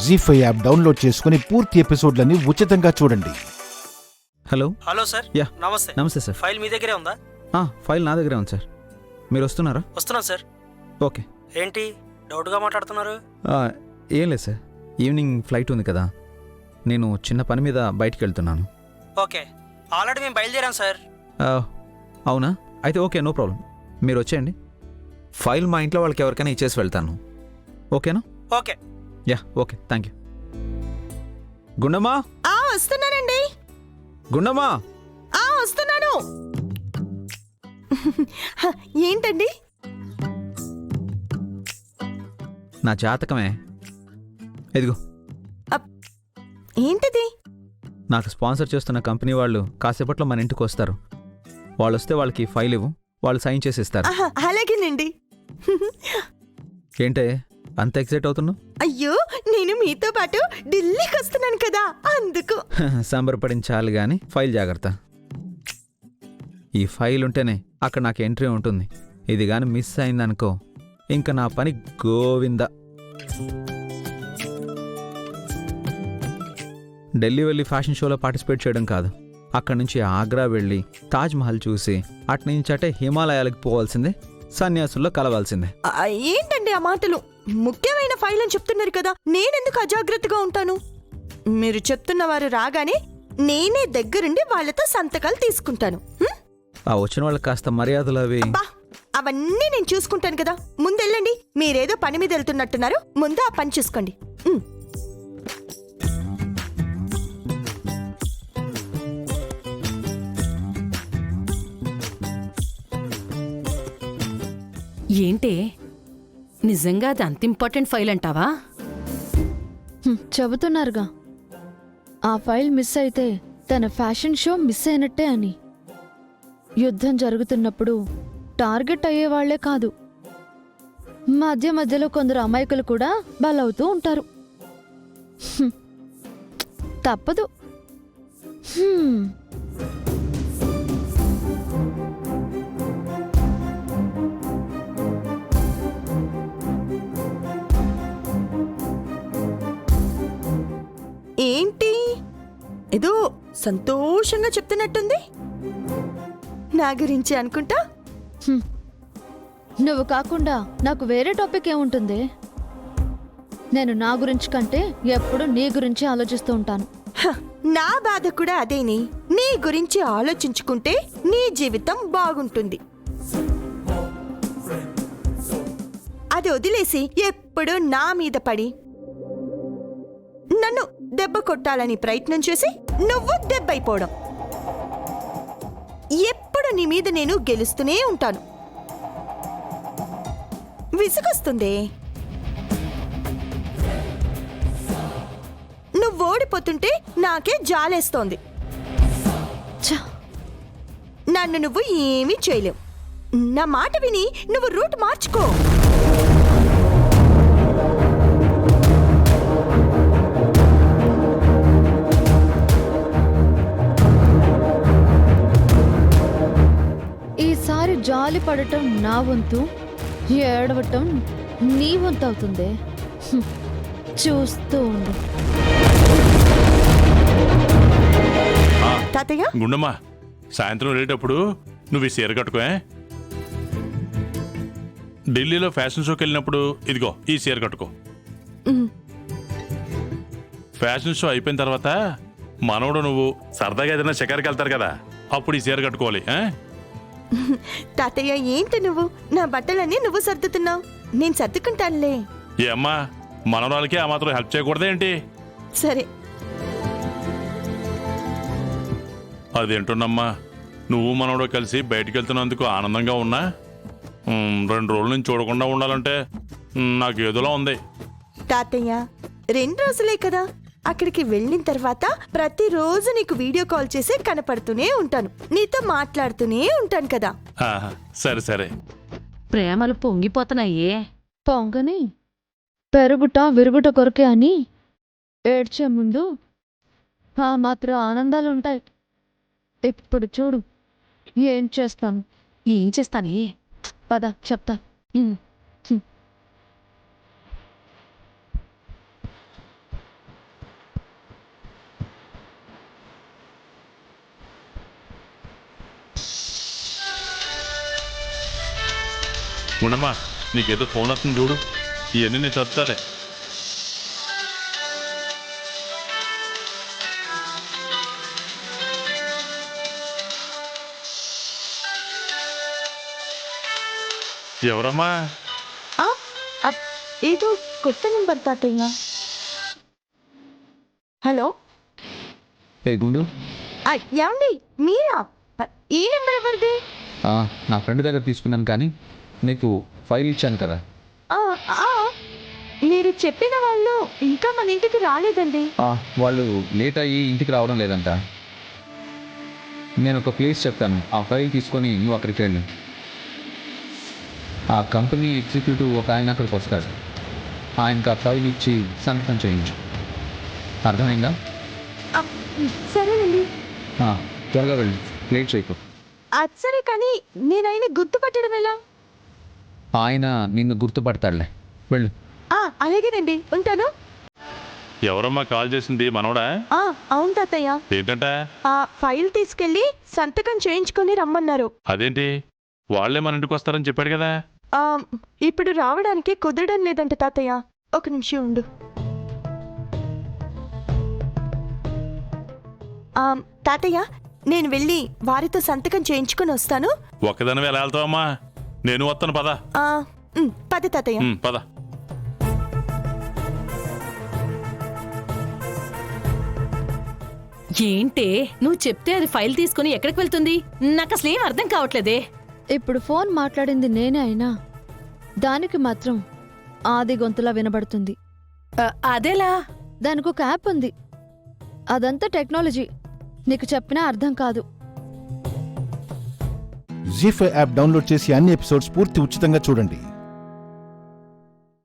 జీ5 app download చేసుకుని పూర్తి ఎపిసోడ్లని ఉచితంగా చూడండి. Hello hello sir. యా నమస్తే. నమస్తే సార్. ఫైల్ మీ దగ్గరే ఉందా? ఫైల్ నా దగ్గరే ఉంది సార్. మీరు వస్తున్నారా? వస్తున్నాను సార్. ఓకే. ఏంటి డౌట్గా మాట్లాడుతున్నారు? ఏం లేదు సార్, ఈవినింగ్ ఫ్లైట్ ఉంది కదా, నేను చిన్న పని మీద బయటికి వెళ్తున్నాను. ఓకే, ఆల్రెడీ మేము బయలుదేరాం సార్. అవునా? అయితే ఓకే, నో ప్రాబ్లం. మీరు వచ్చేయండి. ఫైల్ మా ఇంట్లో వాళ్ళకి ఎవరికైనా ఇచ్చేసి వెళ్తాను. ఓకేనా? Okay. Yeah okay, thank you. Gundamma వస్తున్నానండి. గుండమ్మా వస్తున్నాను. ఏంటండి? నా జాతకమే ఎదిగో. ఏంటిది? నాకు స్పాన్సర్ చేస్తున్న కంపెనీ వాళ్ళు కాసేపట్లో మన ఇంటికి వస్తారు. వాళ్ళు వస్తే వాళ్ళకి ఫైల్ ఇవ్వు, వాళ్ళు సైన్ చేసి ఇస్తారు. అలాగేనండి. ఏంటే అంత ఎక్సైట్ అవుతున్నావు? అయ్యో, నేను మీతో పాటు ఢిల్లీకి వస్తున్నాను కదా, అందుకు. సంబరపడించాలి గాని ఫైల్ జాగ్రత్త. ఈ ఫైల్ ఉంటేనే అక్కడ నాకు ఎంట్రీ ఉంటుంది. ఇది గాని మిస్ అయిందనుకో, ఇంకా నా పని గోవింద. ఢిల్లీ వెళ్ళి ఫ్యాషన్ షోలో పార్టిసిపేట్ చేయడం కాదు, అక్కడి నుంచి ఆగ్రా వెళ్ళి తాజ్మహల్ చూసి అట్నుంచి అటే హిమాలయాలకు పోవాల్సిందే, సన్యాసుల్లో కలవాల్సిందే. ఏంటండి ఆ మాటలు? ముఖ్యమైన ఫైల్ అని చెప్తున్నారు కదా, నేనెందుకు అజాగ్రత్తగా ఉంటాను? మీరు చెప్తున్న వారు రాగానే నేనే దగ్గరుండి వాళ్ళతో సంతకాలు తీసుకుంటాను. ఆ వచ్చిన వాళ్ళకి కాస్త మర్యాదలు అవి అవన్నీ నేను చూసుకుంటాను కదా. ముందెళ్ళండి, మీరేదో పని మీద వెళ్తున్నట్టున్నారు, ముందు ఆ పని చూసుకోండి. ఏంటే, నిజంగా అది అంత ఇంపార్టెంట్ ఫైల్ అంటావా? చెబుతున్నారుగా, ఆ ఫైల్ మిస్ అయితే తన ఫ్యాషన్ షో మిస్ అయినట్టే అని. యుద్ధం జరుగుతున్నప్పుడు టార్గెట్ అయ్యేవాళ్లే కాదు, మధ్య మధ్యలో కొందరు అమాయకులు కూడా బలవుతూ ఉంటారు. తప్పదు. ఏంటి ఏదో సంతోషంగా చెప్తున్నట్టుంది? నా గురించి అనుకుంటా. నువ్వు కాకుండా నాకు వేరే టాపిక్ ఏముంటుంది? నేను నా గురించి కంటే ఎప్పుడు నీ గురించి ఆలోచిస్తూ ఉంటాను. నా బాధ కూడా అదేని. నీ గురించి ఆలోచించుకుంటే నీ జీవితం బాగుంటుంది. అది వదిలేసి ఎప్పుడు నా మీద పడి నన్ను దెబ్బ కొట్టాలని ప్రయత్నం చేసి నువ్వు దెబ్బైపోవడం. ఎప్పుడు నీ మీద నేను గెలుస్తూనే ఉంటాను. విసుగొస్తుంది. నువ్వు ఓడిపోతుంటే నాకే జాలేస్తోంది. నన్ను నువ్వు ఏమీ చేయలేవు. నా మాట విని నువ్వు రూట్ మార్చుకో. ఈసారి జాలి పడటం నా వంతు, ఏడవటం నీ వంతు అవుతుంది. చూస్తూ ఉండు. తాతయ్య, గుండమ్మా, సాయంత్రం వెళ్ళేటప్పుడు నువ్వు ఈ చీర కట్టుకోే. ఢిల్లీలో ఫ్యాషన్ షోకి వెళ్ళినప్పుడు ఇదిగో ఈ చీర కట్టుకో. ఫ్యాషన్ షో అయిపోయిన తర్వాత మనవడు నువ్వు సరదాగా ఏదైనా షికారుకి వెళ్తారు కదా, అప్పుడు ఈ చీర కట్టుకోవాలి. తాతయ్య ఏంటి నువ్వు నా బట్టలన్నీ నువ్వు సర్దుతున్నావు? నేను సర్దుకుంటానులే. ఏ అమ్మా, మనవరాలకి ఆ మాత్రం హెల్ప్ చేయకూడదేంటి? సరే. అదేంటున్నమ్మా, నువ్వు మనవడు కలిసి బయటికి వెళ్తున్నందుకు ఆనందంగా ఉన్నా 2 రోజుల నుంచి చూడకుండా ఉండాలంటే నాకు ఏదోలా ఉంది. తాతయ్య, 2 రోజులే కదా, అక్కడికి వెళ్ళిన తర్వాత ప్రతిరోజు నీకు వీడియో కాల్ చేసి కనపడుతూనే ఉంటాను, నీతో మాట్లాడుతూనే ఉంటాను కదా. సరే సరే. ప్రేమలు పొంగిపోతున్నాయే. పొంగని పెరుగుట విరుగుట కొరకే అని ఏడ్చే ముందు ఆ మాత్రం ఆనందాలుంటాయి. ఇప్పుడు చూడు ఏం చేస్తాను. ఏం చేస్తానే? పద చెప్తా. ఉండమ్మా, నీకేదో ఫోన్ వస్తుంది చూడు. ఇవన్నీ నేను చదువుతాలే. ఎవరమ్మా? ఏదో కొత్త నెంబర్ తాతయ్య. హలో, గుండు ఏమండి మీరా? ఈ నెంబర్ ఎవరిది? నా ఫ్రెండ్ దగ్గర తీసుకున్నాను, కానీ నీకు ఫైల్ ఇచ్చాను కదా. మీరు చెప్పిన వాళ్ళు ఇంకా మన ఇంటికి రాలేదండి. వాళ్ళు లేట్ అయ్యి ఇంటికి రావడం లేదంట. నేను ఒక ప్లేస్ చెప్తాను, ఆ ఫైల్ తీసుకొని నువ్వు అక్కడికి వెళ్ళు. ఆ కంపెనీ ఎగ్జిక్యూటివ్ ఒక ఆయన అక్కడికి వస్తాడు. ఆయనకు ఆ ఫైల్ ఇచ్చి సంతకం చేయించు. అర్థమైందా? సరేనండి. త్వరగా వెళ్ళు, లేట్ చేయకు. అది సరే, కానీ నేను ఆయన గుర్తుపట్టడం ఎలా? ఆయన నిన్ను గుర్తుపడతాడులే, వెళ్ళు. అలాగేనండి, ఉంటాను. ఎవరమ్మా కాల్ చేసింది? మనవడా? అవును తాతయ్య. ఏంటంట? ఆ ఫైల్ తీసుకెళ్లి సంతకం చేయించుకొని రమ్మన్నారు. అదేంటి, వాళ్లే మన ఇంటికి వస్తారని చెప్పాడు కదా. ఇప్పుడు రావడానికి కుదరడం లేదంట తాతయ్య. ఒక నిమిషం ఉండు. తాతయ్య, నేను వెళ్ళి వారితో సంతకం చేయించుకొని వస్తాను. ఒక్కదానివి ఎలా వెళ్తావమ్మా? నేను వస్తాను, పద. పద తాతయ్య. పద. ఏంటే నువ్వు చెప్తే అది ఫైల్ తీసుకుని ఎక్కడికి వెళ్తుంది? నాకు అసలు ఏం అర్థం కావట్లేదే. ఇప్పుడు ఫోన్ మాట్లాడింది నేనే అయినా దానికి మాత్రం ఆది గొంతులా వినబడుతుంది. అదేలా? దానికి ఒక యాప్ ఉంది, అదంతా టెక్నాలజీ. నీకు చెప్పినా అర్థం కాదు. జీ5 యాప్ డౌన్లోడ్ చేసి అన్ని ఎపిసోడ్స్ పూర్తి ఉచితంగా చూడండి.